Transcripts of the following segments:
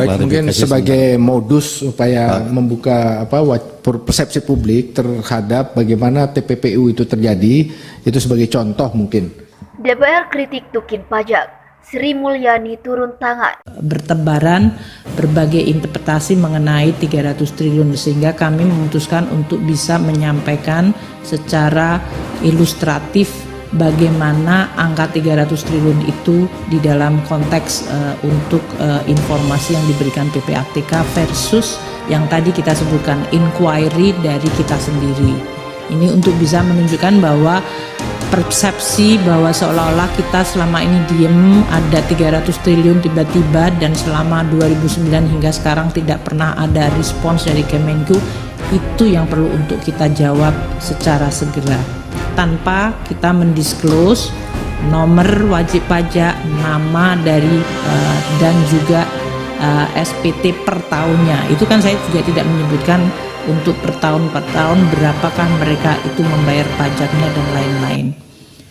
Baik, mungkin sebagai modus supaya membuka persepsi publik terhadap bagaimana TPPU itu terjadi, itu sebagai contoh mungkin. DPR kritik Tukin Pajak, Sri Mulyani turun tangan. Bertebaran berbagai interpretasi mengenai 300 triliun sehingga kami memutuskan untuk bisa menyampaikan secara ilustratif bagaimana angka 300 triliun itu di dalam konteks untuk informasi yang diberikan PPATK versus yang tadi kita sebutkan inquiry dari kita sendiri. Ini untuk bisa menunjukkan bahwa persepsi bahwa seolah-olah kita selama ini diem ada 300 triliun tiba-tiba dan selama 2009 hingga sekarang tidak pernah ada respons dari Kemenku, itu yang perlu untuk kita jawab secara segera tanpa kita mendisclose nomor wajib pajak, nama dari dan juga SPT per tahunnya. Itu kan saya juga tidak menyebutkan untuk per tahun berapakah mereka itu membayar pajaknya dan lain-lain.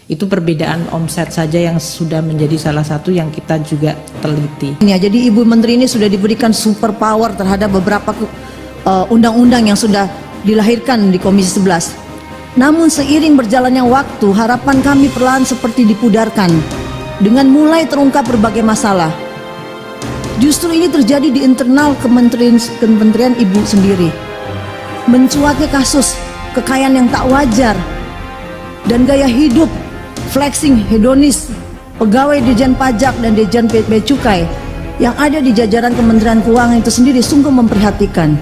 Itu perbedaan omset saja yang sudah menjadi salah satu yang kita juga teliti. Ya, jadi Ibu Menteri ini sudah diberikan super power terhadap beberapa undang-undang yang sudah dilahirkan di Komisi 11. Namun seiring berjalannya waktu, harapan kami perlahan seperti dipudarkan dengan mulai terungkap berbagai masalah. Justru ini terjadi di internal kementerian Ibu sendiri. Mencuatnya kasus kekayaan yang tak wajar dan gaya hidup flexing hedonis pegawai Dirjen Pajak dan Dirjen Bea Cukai yang ada di jajaran Kementerian Keuangan itu sendiri sungguh memprihatinkan.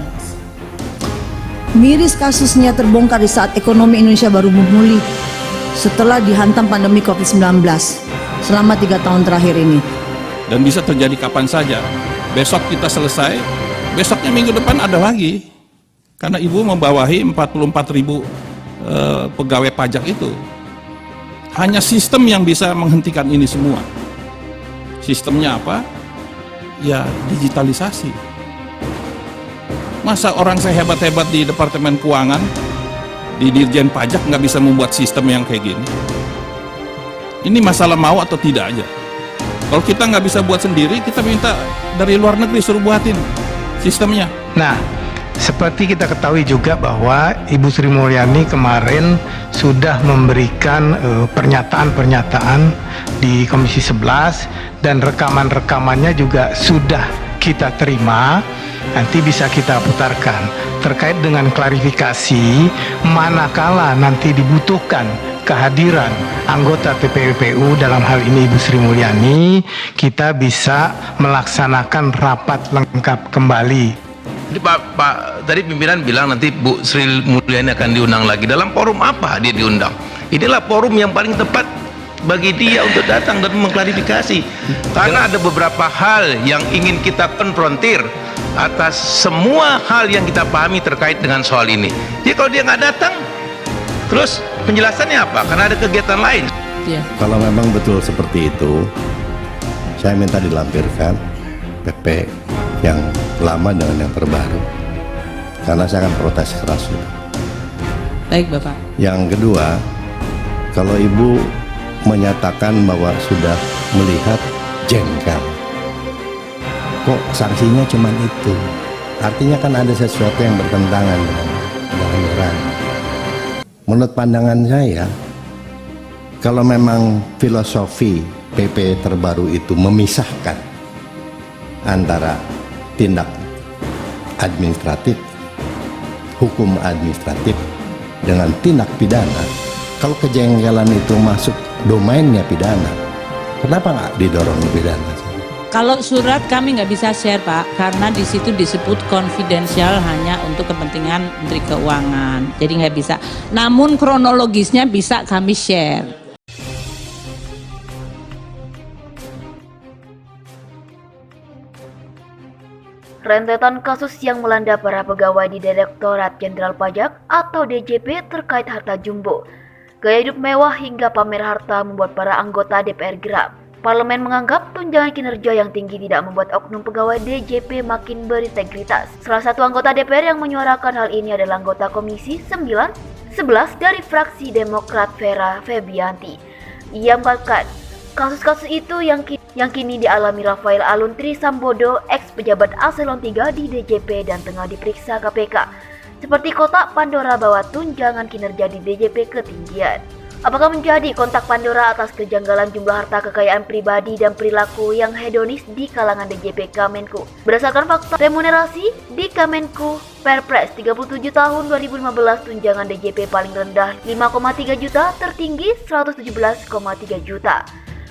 Miris kasusnya terbongkar di saat ekonomi Indonesia baru memulih setelah dihantam pandemi COVID-19 selama 3 tahun terakhir ini. Dan bisa terjadi kapan saja. Besok kita selesai, besoknya minggu depan ada lagi. Karena Ibu membawahi 44.000 pegawai pajak itu. Hanya sistem yang bisa menghentikan ini semua. Sistemnya apa? Ya digitalisasi. Masa orang sehebat-hebat di Departemen Keuangan, di Dirjen Pajak nggak bisa membuat sistem yang kayak gini? Ini masalah mau atau tidak aja. Kalau kita nggak bisa buat sendiri, kita minta dari luar negeri suruh buatin sistemnya. Nah, seperti kita ketahui juga bahwa Ibu Sri Mulyani kemarin sudah memberikan pernyataan-pernyataan di Komisi 11 dan rekaman-rekamannya juga sudah kita terima. Nanti bisa kita putarkan terkait dengan klarifikasi manakala nanti dibutuhkan kehadiran anggota TPPU dalam hal ini Ibu Sri Mulyani, kita bisa melaksanakan rapat lengkap kembali. Jadi Pak tadi pimpinan bilang nanti Bu Sri Mulyani akan diundang lagi. Dalam forum apa dia diundang? Inilah forum yang paling tepat bagi dia untuk datang dan mengklarifikasi. Karena ada beberapa hal yang ingin kita konfrontir atas semua hal yang kita pahami terkait dengan soal ini. Jadi kalau dia nggak datang, terus penjelasannya apa? Karena ada kegiatan lain. Ya. Kalau memang betul seperti itu, saya minta dilampirkan PP yang lama dengan yang terbaru. Karena saya akan protes keras. Baik Bapak. Yang kedua, kalau Ibu menyatakan bahwa sudah melihat jengkel, kok sanksinya cuma itu? Artinya kan ada sesuatu yang bertentangan dengan undang-undang. Menurut pandangan saya, kalau memang filosofi PP terbaru itu memisahkan antara tindak administratif, hukum administratif dengan tindak pidana, kalau kejengkelan itu masuk domainnya pidana, kenapa nggak didorong pidana? Kalau surat kami nggak bisa share Pak, karena di situ disebut konfidensial hanya untuk kepentingan Menteri Keuangan, jadi nggak bisa. Namun kronologisnya bisa kami share. Rentetan kasus yang melanda para pegawai di Direktorat Jenderal Pajak atau DJP terkait harta jumbo, gaya hidup mewah hingga pamer harta membuat para anggota DPR geram. Parlemen menganggap tunjangan kinerja yang tinggi tidak membuat oknum pegawai DJP makin berintegritas. Salah satu anggota DPR yang menyuarakan hal ini adalah anggota Komisi 9-11 dari fraksi Demokrat Vera Febianti. Ia mengatakan Kasus-kasus itu yang kini dialami Rafael Alun Trisambodo, ex pejabat Eselon 3 di DJP dan tengah diperiksa KPK. Seperti kotak Pandora bahwa tunjangan kinerja di DJP ketinggian. Apakah menjadi kontak Pandora atas kejanggalan jumlah harta kekayaan pribadi dan perilaku yang hedonis di kalangan DJP Kemenku? Berdasarkan fakta remunerasi di Kemenku, Perpres 37 tahun 2015, tunjangan DJP paling rendah 5,3 juta, tertinggi 117,3 juta.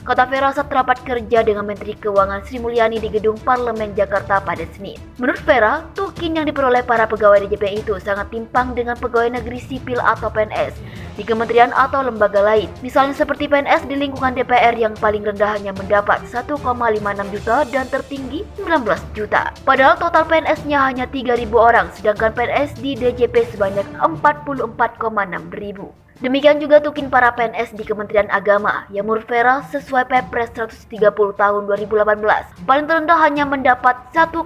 Kata Vera saat rapat kerja dengan Menteri Keuangan Sri Mulyani di Gedung Parlemen Jakarta pada Senin. Menurut Vera, tukin yang diperoleh para pegawai DJP itu sangat timpang dengan pegawai negeri sipil atau PNS di kementerian atau lembaga lain. Misalnya seperti PNS di lingkungan DPR yang paling rendah hanya mendapat 1,56 juta dan tertinggi 19 juta. Padahal total PNS-nya hanya 3.000 orang, sedangkan PNS di DJP sebanyak 44,6 ribu. Demikian juga tukin para PNS di Kementerian Agama yang menurut Vera sesuai Perpres 130 tahun 2018 paling terendah hanya mendapat 1,97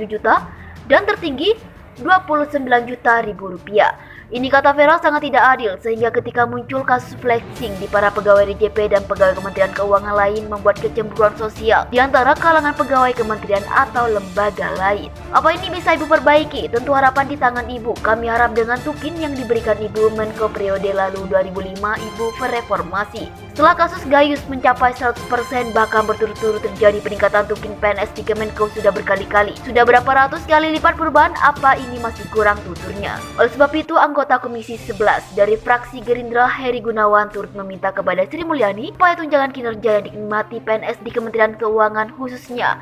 juta dan tertinggi 29 juta rupiah. Ini kata Vera sangat tidak adil sehingga ketika muncul kasus flexing di para pegawai DJP dan pegawai Kementerian Keuangan lain membuat kecemburuan sosial di antara kalangan pegawai kementerian atau lembaga lain. Apa ini bisa Ibu perbaiki? Tentu harapan di tangan Ibu. Kami harap dengan tukin yang diberikan Ibu Menko periode lalu 2005 Ibu bereformasi. Setelah kasus Gayus mencapai 100% bahkan berturut-turut terjadi peningkatan tukin PNS di Kemenko sudah berkali-kali. Sudah berapa ratus kali lipat perubahan, apa ini masih kurang tuturnya? Oleh sebab itu anggota Komisi 11 dari fraksi Gerindra Heri Gunawan turut meminta kepada Sri Mulyani supaya tunjangan kinerja yang dinikmati PNS di Kementerian Keuangan khususnya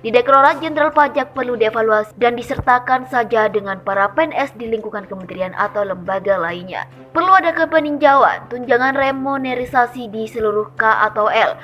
di Direktorat Jenderal Pajak perlu dievaluasi dan disertakan saja dengan para PNS di lingkungan kementerian atau lembaga lainnya. Perlu ada peninjauan tunjangan remunerisasi di seluruh K atau L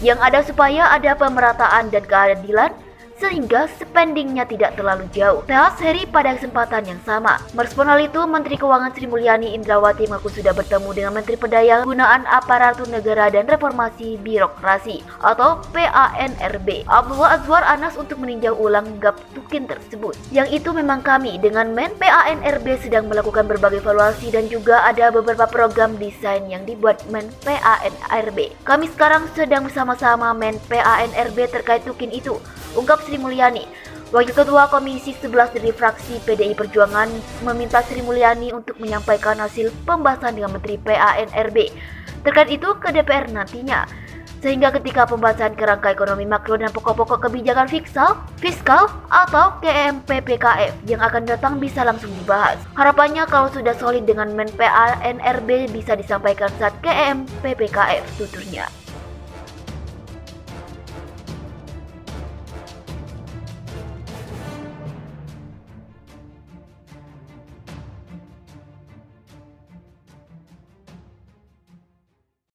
yang ada supaya ada pemerataan dan keadilan sehingga spendingnya tidak terlalu jauh. Tehas Heri pada kesempatan yang sama. Merespon hal itu, Menteri Keuangan Sri Mulyani Indrawati mengaku sudah bertemu dengan Menteri Pendaya Gunaan Aparatur Negara dan Reformasi Birokrasi atau PANRB Abdullah Azwar Anas untuk meninjau ulang gap tukin tersebut. Yang itu memang kami dengan Men PANRB sedang melakukan berbagai evaluasi dan juga ada beberapa program desain yang dibuat Men PANRB. Kami sekarang sedang bersama-sama Men PANRB terkait tukin itu, ungkap Sri Mulyani. Wakil Ketua Komisi 11 dari fraksi PDI Perjuangan meminta Sri Mulyani untuk menyampaikan hasil pembahasan dengan Menteri PANRB terkait itu ke DPR nantinya. Sehingga ketika pembahasan kerangka ekonomi makro dan pokok-pokok kebijakan fiskal atau KEM-PPKF yang akan datang bisa langsung dibahas. Harapannya kalau sudah solid dengan Men PANRB bisa disampaikan saat KEM-PPKF, tuturnya.